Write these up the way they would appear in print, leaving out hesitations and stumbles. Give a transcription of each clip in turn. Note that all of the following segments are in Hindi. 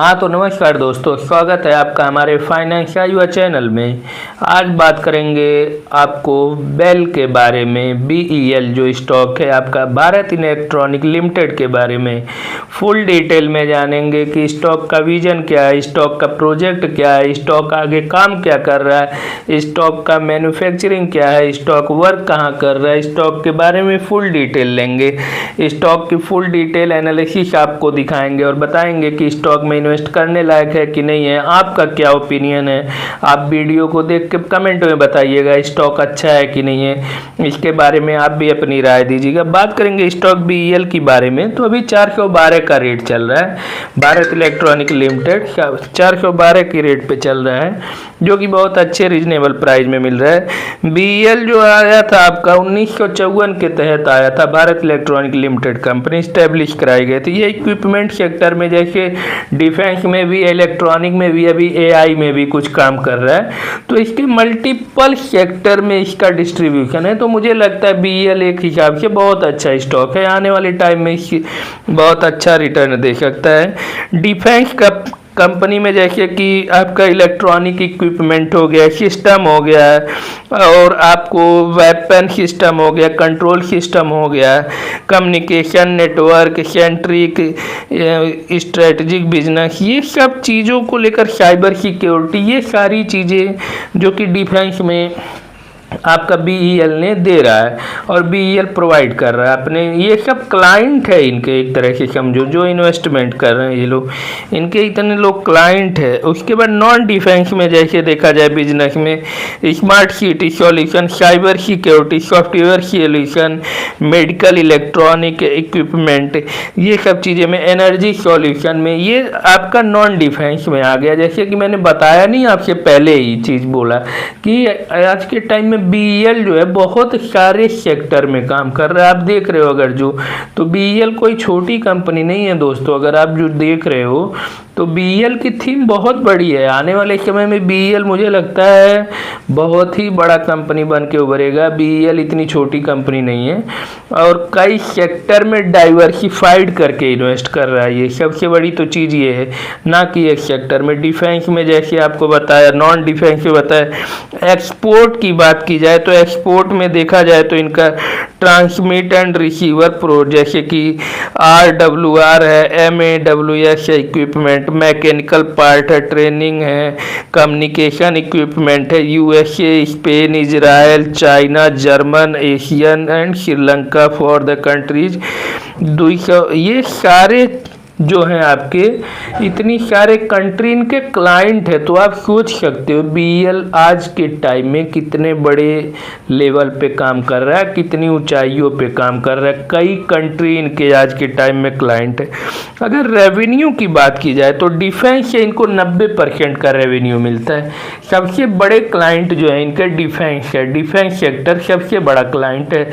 हाँ तो नमस्कार दोस्तों, स्वागत है आपका हमारे फाइनेंशियल युवा चैनल में। आज बात करेंगे आपको बेल के बारे में। BEL जो स्टॉक है आपका भारत इलेक्ट्रॉनिक लिमिटेड के बारे में फुल डिटेल में जानेंगे कि स्टॉक का विजन क्या है, स्टॉक का प्रोजेक्ट क्या है, स्टॉक आगे काम क्या कर रहा है, स्टॉक का मैन्युफैक्चरिंग क्या है, स्टॉक वर्क कहाँ कर रहा है, स्टॉक के बारे में फुल डिटेल लेंगे। स्टॉक की फुल डिटेल एनालिसिस आपको दिखाएंगे और बताएंगे कि स्टॉक में इन्वेस्ट करने लायक है कि नहीं है, आपका क्या ओपिनियन है। आप वीडियो को देख के कमेंट में बताइएगा स्टॉक अच्छा है कि नहीं है, इसके बारे में आप भी अपनी राय दीजिएगा। बात करेंगे स्टॉक BEL के बारे में तो अभी 412 का रेट चल रहा है। भारत इलेक्ट्रॉनिक लिमिटेड 412 की रेट पे चल रहा है, जो कि बहुत अच्छे रीजनेबल प्राइस में मिल रहा है। BEL जो आया था आपका 1954 के तहत आया था। Bharat electronic limited company establish कराई गई थी। ये इक्विपमेंट सेक्टर में जैसे डिफेंस में भी, इलेक्ट्रॉनिक में भी, अभी AI में भी कुछ काम कर रहा है, तो इसके मल्टीपल सेक्टर में इसका डिस्ट्रीब्यूशन है। तो मुझे लगता है BEL एक हिसाब से बहुत अच्छा स्टॉक है, आने वाले टाइम में इसकी बहुत अच्छा रिटर्न दे सकता है। डिफेंस का कंपनी में जैसे कि आपका इलेक्ट्रॉनिक इक्विपमेंट हो गया, सिस्टम हो गया, और आपको वेपन सिस्टम हो गया, कंट्रोल सिस्टम हो गया, communication network, centric, strategic business, ये सब चीज़ों को लेकर साइबर सिक्योरिटी, ये सारी चीज़ें जो कि डिफेंस में आपका BEL ने दे रहा है और BEL प्रोवाइड कर रहा है अपने। ये सब क्लाइंट है इनके, एक तरह से समझो जो इन्वेस्टमेंट कर रहे हैं ये लोग, इनके इतने लोग क्लाइंट है। उसके बाद नॉन डिफेंस में जैसे देखा जाए बिजनेस में smart city solution, cyber security, software solution, medical electronic equipment, ये सब चीज़ें में, एनर्जी सॉल्यूशन में, ये आपका नॉन डिफेंस में आ गया। जैसे कि मैंने बताया नहीं आपसे पहले ही चीज़ बोला कि आज के टाइम में BEL जो है बहुत सारे सेक्टर में काम कर रहा है। आप देख रहे हो अगर जो, तो BEL कोई छोटी कंपनी नहीं है दोस्तों। अगर आप जो देख रहे हो तो BEL की थीम बहुत बड़ी है। आने वाले समय में BEL मुझे लगता है बहुत ही बड़ा कंपनी बन के उभरेगा। BEL इतनी छोटी कंपनी नहीं है और कई सेक्टर में डाइवर्सिफाइड करके इन्वेस्ट कर रहा है। ये सबसे बड़ी तो चीज़ ये है, ना कि एक सेक्टर में। डिफेंस में जैसे आपको बताया, नॉन डिफेंस में बताया। एक्सपोर्ट की बात की जाए तो एक्सपोर्ट में देखा जाए तो इनका ट्रांसमिट एंड रिसीवर प्रो, जैसे कि RWR है, MAWS है, इक्विपमेंट, मैकेनिकल पार्ट है, ट्रेनिंग है, कम्युनिकेशन इक्विपमेंट है, USA, Spain, Israel, China, German, Asian and Sri Lanka for the countries 200, ये सारे जो हैं आपके, इतनी सारे कंट्री इनके क्लाइंट है। तो आप सोच सकते हो BEL आज के टाइम में कितने बड़े लेवल पे काम कर रहा है, कितनी ऊंचाइयों पे काम कर रहा है। कई कंट्री इनके आज के टाइम में क्लाइंट है। अगर रेवेन्यू की बात की जाए तो डिफेंस से इनको 90% का रेवेन्यू मिलता है। सबसे बड़े क्लाइंट जो है इनके डिफेंस है, डिफेंस सेक्टर सबसे बड़ा क्लाइंट है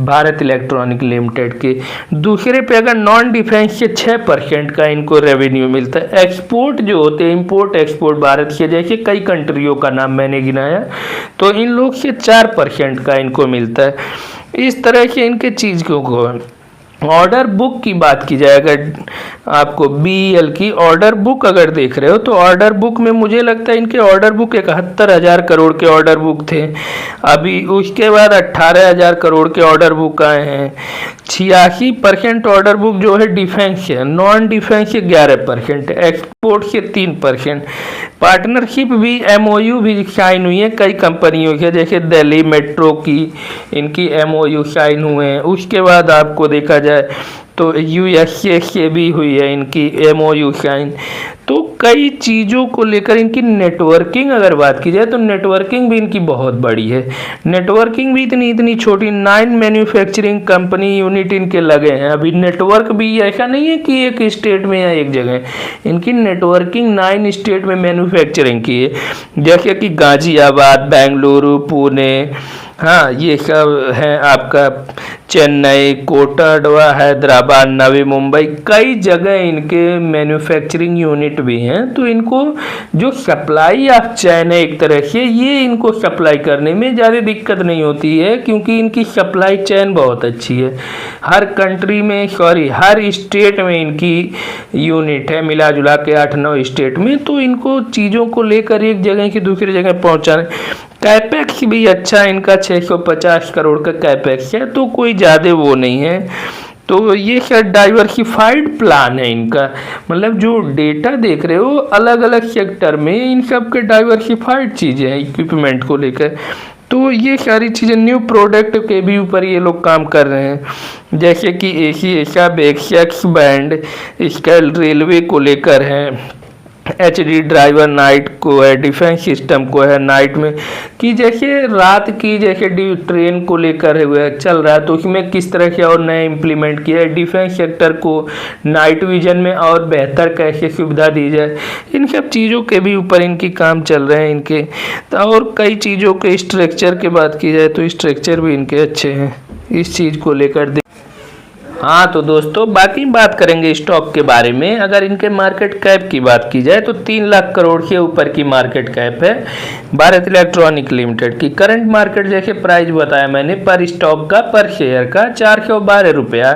भारत इलेक्ट्रॉनिक लिमिटेड के। दूसरे पे अगर नॉन डिफेंस से 6% का इनको रेवेन्यू मिलता है। एक्सपोर्ट जो होते हैं, इंपोर्ट एक्सपोर्ट, भारत के जैसे कई कंट्रियों का नाम मैंने गिनाया, तो इन लोग से 4% का इनको मिलता है। इस तरह से इनके चीज़ों को। ऑर्डर बुक की बात की जाए, अगर आपको BEL की ऑर्डर बुक अगर देख रहे हो तो ऑर्डर बुक में मुझे लगता है इनके ऑर्डर बुक 71,000 करोड़ के ऑर्डर बुक थे। अभी उसके बाद 18,000 करोड़ के ऑर्डर बुक आए हैं। 86% ऑर्डर बुक जो है डिफेंस है, नॉन डिफेंस से 11%, एक्सपोर्ट से 3%। पार्टनरशिप भी, MOU भी साइन हुई है कई कंपनियों के, जैसे दिल्ली मेट्रो की इनकी MOU साइन हुए हैं। उसके बाद आपको देखा जाए तो USA से भी हुई है इनकी MOU साइन। तो कई चीज़ों को लेकर इनकी नेटवर्किंग अगर बात की जाए तो नेटवर्किंग भी इनकी बहुत बड़ी है। नेटवर्किंग भी इतनी छोटी, 9 मैन्युफैक्चरिंग कंपनी यूनिट इनके लगे हैं। अभी नेटवर्क भी ऐसा नहीं है कि एक स्टेट में या एक जगह, इनकी नेटवर्किंग 9 स्टेट में मैन्युफैक्चरिंग की है, जैसे कि गाजियाबाद, बेंगलुरु, पुणे, हाँ, ये सब है आपका चेन्नई, कोटड़वा, हैदराबाद, नवी मुंबई, कई जगह इनके मैन्युफैक्चरिंग यूनिट भी हैं। तो इनको जो सप्लाई ऑफ चैन है एक तरह से, ये इनको सप्लाई करने में ज़्यादा दिक्कत नहीं होती है, क्योंकि इनकी सप्लाई चैन बहुत अच्छी है। हर कंट्री में, हर स्टेट में इनकी यूनिट है, मिला जुला के 8-9 स्टेट में। तो इनको चीज़ों को लेकर एक जगह से दूसरी जगह पहुँचाने, कैपेक्स भी अच्छा इनका 650 करोड़ का कैपेक्स है, तो कोई ज़्यादा वो नहीं है। तो ये शायद डाइवर्सिफाइड प्लान है इनका, मतलब जो डेटा देख रहे हो अलग अलग सेक्टर में इन सब के डाइवर्सिफाइड चीज़ें हैं इक्विपमेंट को लेकर। तो ये सारी चीज़ें न्यू प्रोडक्ट के भी ऊपर ये लोग काम कर रहे हैं, जैसे कि एशिया बैक्स बैंड इसका रेलवे को लेकर है, HD ड्राइवर नाइट को है, डिफेंस सिस्टम को है नाइट में, कि जैसे रात की जैसे ट्रेन को लेकर हुआ चल रहा है, तो उसमें किस तरह से और नए इम्प्लीमेंट किया है, डिफेंस सेक्टर को नाइट विजन में और बेहतर कैसे सुविधा दी जाए, इन सब चीज़ों के भी ऊपर इनकी काम चल रहे हैं इनके। तो और कई चीज़ों के स्ट्रक्चर की बात की जाए तो स्ट्रक्चर भी इनके अच्छे हैं इस चीज़ को लेकर। हाँ तो दोस्तों, बाकी बात करेंगे स्टॉक के बारे में। अगर इनके मार्केट कैप की बात की जाए तो 3 लाख करोड़ से ऊपर की मार्केट कैप है भारत इलेक्ट्रॉनिक लिमिटेड की। करंट मार्केट जैसे प्राइस बताया मैंने पर स्टॉक का, पर शेयर का 412 रुपया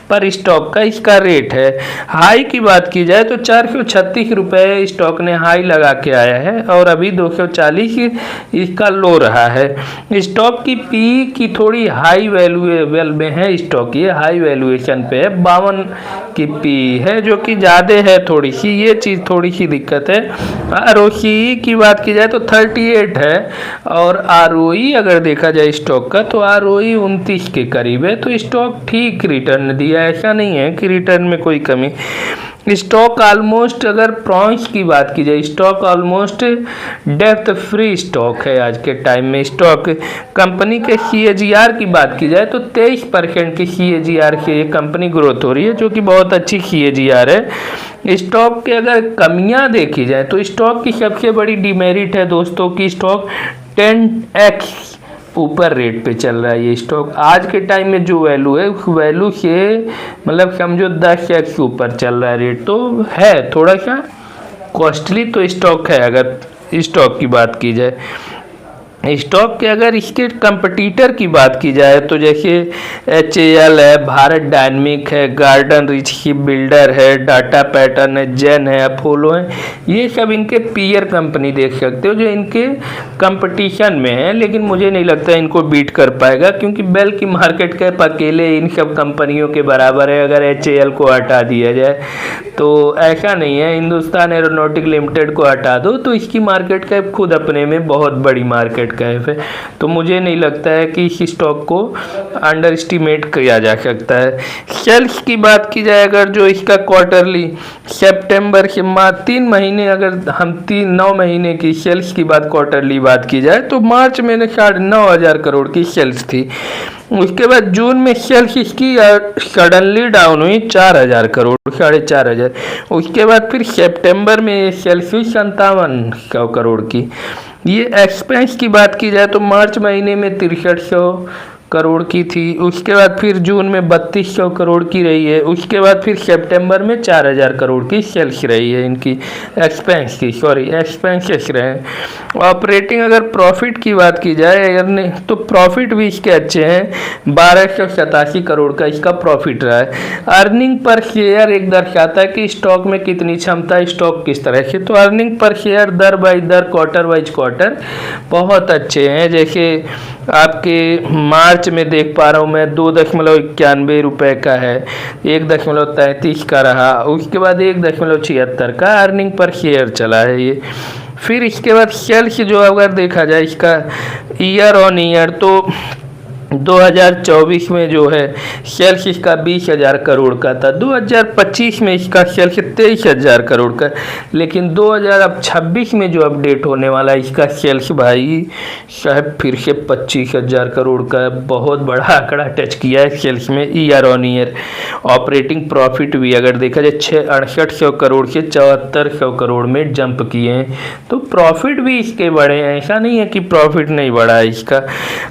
पर स्टॉक का इसका रेट है। हाई की बात की जाए तो 436 रुपये स्टॉक ने हाई लगा के आया है, और अभी 240 इसका लो रहा है। स्टॉक की पी की थोड़ी हाई वैल्यूएबल में है स्टॉक, ये हाई वैल्यूएशन पे है, 52 की पी है, जो कि ज़्यादा है थोड़ी सी, ये चीज़ थोड़ी सी दिक्कत है। ROCE की बात की जाए तो 38 है, और ROE अगर देखा जाए स्टॉक का तो ROE 29 के करीब है। तो स्टॉक ठीक रिटर्न दिया, ऐसा नहीं है कि रिटर्न में कोई कमी। स्टॉक ऑलमोस्ट, अगर प्रॉन्स की बात की जाए, stock almost depth free stock है आज के टाइम में। स्टॉक कंपनी के CAGR की बात की जाए तो 23% की CAGR से ये कंपनी ग्रोथ हो रही है, जो कि बहुत अच्छी CAGR है। स्टॉक के अगर कमियां देखी जाए तो स्टॉक की सबसे बड़ी डिमेरिट है दोस्तों की स्टॉक 10x ऊपर रेट पे चल रहा है। ये स्टॉक आज के टाइम में जो वैल्यू है उस वैल्यू से मतलब समझो 10x ऊपर चल रहा है रेट, तो है थोड़ा सा कॉस्टली तो स्टॉक है अगर स्टॉक की बात की जाए। स्टॉक के अगर इसके कंपटीटर की बात की जाए तो जैसे HAL है, भारत डायनेमिक है, गार्डन रिच शिप बिल्डर है, डाटा पैटर्न है, जेन है, अपोलो है, ये सब इनके पीयर कंपनी देख सकते हो जो इनके कंपटीशन में है। लेकिन मुझे नहीं लगता इनको बीट कर पाएगा, क्योंकि बेल की मार्केट कैप अकेले इन सब कंपनियों के बराबर है अगर HAL को हटा दिया जाए तो। ऐसा नहीं है, हिंदुस्तान एरोनॉटिक लिमिटेड को हटा दो तो इसकी मार्केट कैप खुद अपने में बहुत बड़ी मार्केट कैप है। तो मुझे नहीं लगता है कि इस स्टॉक को अंडर एस्टिमेट किया जा सकता है। सेल्स की बात की जाए अगर, जो इसका क्वार्टरली सितंबर से 3 महीने, अगर हम 9 महीने की सेल्स की बात क्वार्टरली बात की जाए तो मार्च में 9,500 करोड़ की सेल्स थी। उसके बाद जून में सेल्स इसकी सडनली डाउन हुई 4,000 करोड़, 4,500। उसके बाद फिर सितंबर में सेल्स हुई 5700 करोड़ की। ये एक्सपेंस की बात की जाए तो मार्च महीने में 6300 करोड़ की थी, उसके बाद फिर जून में 3200 करोड़ की रही है, उसके बाद फिर सितंबर में 4000 करोड़ की सेल्स रही है इनकी, एक्सपेंसेस रहे। ऑपरेटिंग अगर प्रॉफिट की बात की जाए अगर नहीं तो प्रॉफिट भी इसके अच्छे हैं, 1287 करोड़ का इसका प्रॉफिट रहा है। अर्निंग पर शेयर एक दर्शाता है कि स्टॉक में कितनी क्षमता, स्टॉक किस तरह से। तो अर्निंग पर शेयर दर बाई दर, क्वार्टर वाइज क्वार्टर बहुत अच्छे हैं। जैसे आपके मार्च में देख पा रहा हूँ मैं 2.91 रुपये का है, 1.33 का रहा, उसके बाद 1.76 का अर्निंग पर शेयर चला है ये। फिर इसके बाद सेल्स जो अगर देखा जाए इसका ईयर ऑन ईयर तो 2024 में जो है सेल्स इसका 20,000 करोड़ का था, 2025 में इसका सेल्स 23,000 करोड़ का, लेकिन 2026 में जो अपडेट होने वाला है इसका सेल्स भाई साहब फिर से 25,000 करोड़ का बहुत बड़ा आंकड़ा टच किया है सेल्स में year on year. Operating profit भी अगर देखा जाए 6800 करोड़ से 7400 करोड़ में जंप किए हैं, तो प्रॉफिट भी इसके बढ़े हैं, ऐसा नहीं है कि प्रॉफिट नहीं बढ़ा है इसका।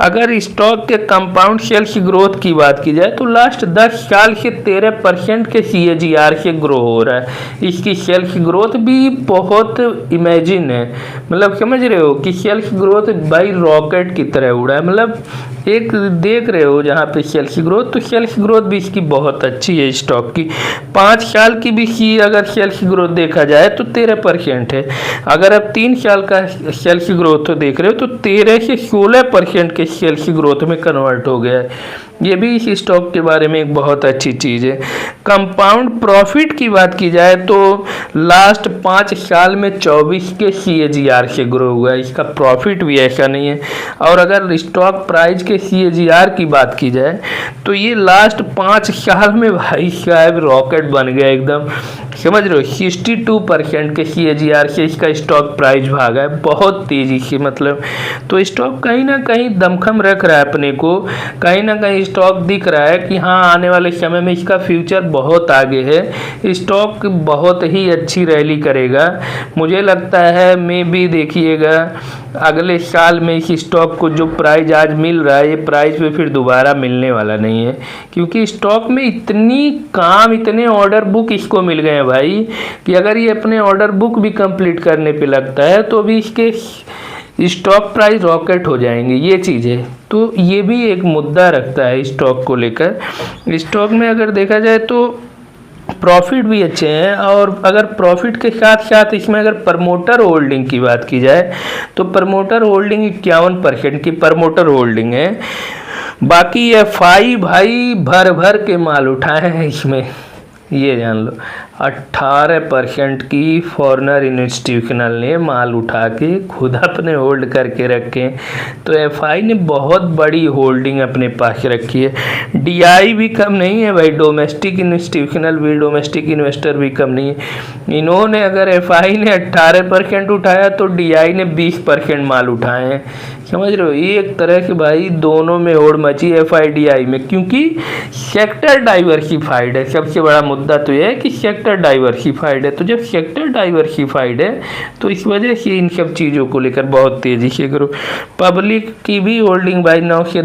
अगर स्टॉक के कंपाउंड सेल्स ग्रोथ की बात की जाए तो लास्ट 10 साल से 13% के CAGR से ग्रो हो रहा है। इसकी सेल्स ग्रोथ भी बहुत इमेजिन है, मतलब समझ रहे हो कि सेल्स ग्रोथ भाई रॉकेट की तरह उड़ा है। मतलब एक देख रहे हो जहाँ पे सेल्स ग्रोथ, तो सेल्स ग्रोथ भी इसकी बहुत अच्छी है स्टॉक की। 5 साल की भी अगर सेल्स ग्रोथ देखा जाए तो 13% है। अगर आप 3 साल का सेल्स ग्रोथ तो देख रहे हो तो 13 से 16% के सेल्स ग्रोथ में कन्वर्ट हो गया है। ये भी इस स्टॉक के बारे में एक बहुत अच्छी चीज़ है। कंपाउंड प्रॉफिट की बात की जाए तो लास्ट 5 साल में 24 के CAGR से ग्रो हुआ है, इसका प्रॉफिट भी ऐसा नहीं है। और अगर स्टॉक प्राइस के CAGR की बात की जाए तो ये लास्ट 5 साल में भाई साहब रॉकेट बन गया एकदम, समझ रहे हो। 62% के CAGR से इसका स्टॉक प्राइस भागा है बहुत तेज़ी से, मतलब तो स्टॉक कहीं ना कहीं दमखम रख रहा है अपने को, कहीं ना कहीं स्टॉक दिख रहा है कि हाँ आने वाले समय में इसका फ्यूचर बहुत आगे है, स्टॉक बहुत ही अच्छी रैली करेगा। मुझे लगता है मे बी देखिएगा अगले साल में इस स्टॉक को जो प्राइस आज मिल रहा है ये प्राइस पे फिर दोबारा मिलने वाला नहीं है, क्योंकि स्टॉक में इतनी काम, इतने ऑर्डर बुक इसको मिल गए हैं भाई कि अगर ये अपने ऑर्डर बुक भी कंप्लीट करने पे लगता है तो अभी इसके स्टॉक प्राइस रॉकेट हो जाएंगे, ये चीज़ है। तो ये भी एक मुद्दा रखता है स्टॉक को लेकर। स्टॉक में अगर देखा जाए तो प्रॉफिट भी अच्छे हैं, और अगर प्रॉफिट के साथ साथ इसमें अगर प्रमोटर होल्डिंग की बात की जाए तो प्रमोटर होल्डिंग 51% की प्रमोटर होल्डिंग है। बाकी FI भाई भर भर के माल उठाए हैं इसमें, ये जान लो 18% की फॉरेनर इंस्टीट्यूशनल ने माल उठा के खुद अपने होल्ड करके रखे, तो FI ने बहुत बड़ी होल्डिंग अपने पास रखी है। DI भी कम नहीं है भाई, डोमेस्टिक इंस्टीट्यूशनल भी, डोमेस्टिक इन्वेस्टर भी कम नहीं है। इन्होंने अगर FI ने 18% उठाया तो DI ने 20% माल उठाए हैं, समझ रहे हो। एक तरह से भाई दोनों में होड़ मची FI DI में, क्योंकि सेक्टर डाइवर्सिफाइड है। सबसे बड़ा मुद्दा तो यह है कि सेक्टर डाइवर्सिफाइड है, तो जब सेक्टर डाइवर्सिफाइड है तो इस वजह से इन सब चीज़ों को लेकर बहुत तेज़ी से करो। पब्लिक की भी होल्डिंग भाई 9 से